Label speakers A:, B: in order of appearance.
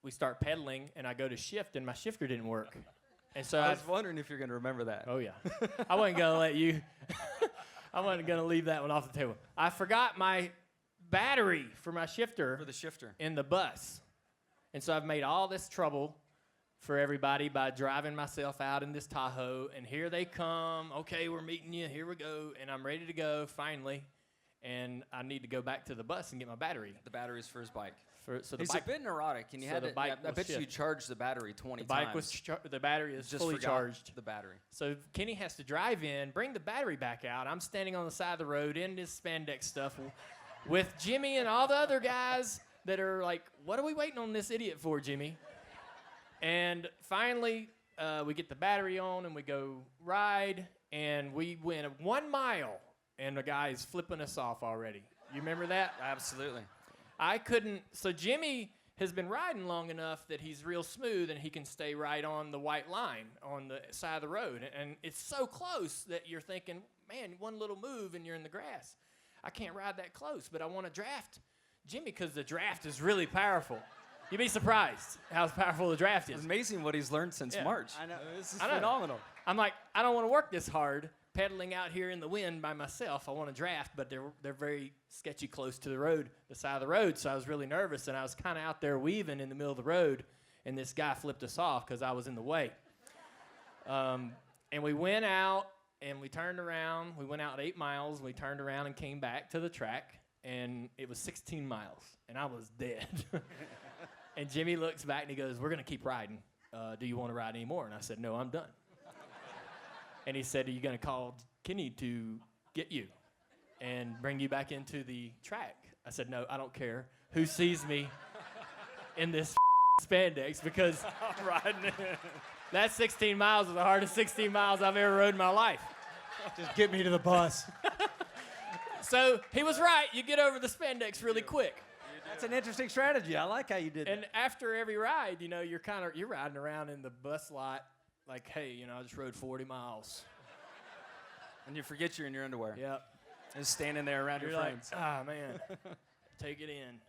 A: we start pedaling, and I go to shift, and my shifter didn't work. And so
B: I was wondering if you're going to remember that.
A: Oh, yeah. I wasn't going to let you. I wasn't going to leave that one off the table. I forgot my battery for my shifter.
B: For the shifter.
A: In the bus. And so I've made all this trouble for everybody by driving myself out in this Tahoe. And here they come. Okay, we're meeting you. Here we go. And I'm ready to go, finally. And I need to go back to the bus and get my battery.
B: The battery's for his bike.
A: He's
B: a bit neurotic, and you had to. I bet you charged the battery 20 times.
A: The battery is
B: just
A: fully charged.
B: The battery.
A: So Kenny has to drive in, bring the battery back out. I'm standing on the side of the road in this spandex stuff with Jimmy and all the other guys that are like, "What are we waiting on this idiot for, Jimmy?" And finally, we get the battery on and we go ride, and we went 1 mile, and the guy is flipping us off already. You remember that?
B: Absolutely.
A: I couldn't. So Jimmy has been riding long enough that he's real smooth and he can stay right on the white line on the side of the road. And it's so close that you're thinking, man, one little move and you're in the grass. I can't ride that close, but I want to draft Jimmy because the draft is really powerful. You'd be surprised how powerful the draft is.
B: It's amazing what he's learned since March.
C: I know.
B: This is phenomenal.
A: I'm like, I don't want to work this hard pedaling out here in the wind by myself. I want to draft, but they're very sketchy close to the road, the side of the road. So I was really nervous, and I was kind of out there weaving in the middle of the road, and this guy flipped us off because I was in the way. And we went out, and we turned around. We went out 8 miles. And we turned around and came back to the track, and it was 16 miles, and I was dead. And Jimmy looks back, and he goes, "We're going to keep riding. Do you want to ride anymore?" And I said, "No, I'm done." And he said, "Are you going to call Kenny to get you and bring you back into the track?" I said, "No, I don't care who sees me in this spandex because that 16 miles was the hardest 16 miles I've ever rode in my life."
C: Just get me to the bus.
A: So he was right. You get over the spandex really quick.
C: That's an interesting strategy. I like how you did
A: And
C: that.
A: after every ride, you know, you're riding around in the bus lot like, "Hey, you know, I just rode 40 miles.
B: And you forget you're in your underwear.
A: Yep.
B: Just standing there around
A: You're
B: your
A: like,
B: friends.
A: "Ah, man, take it in."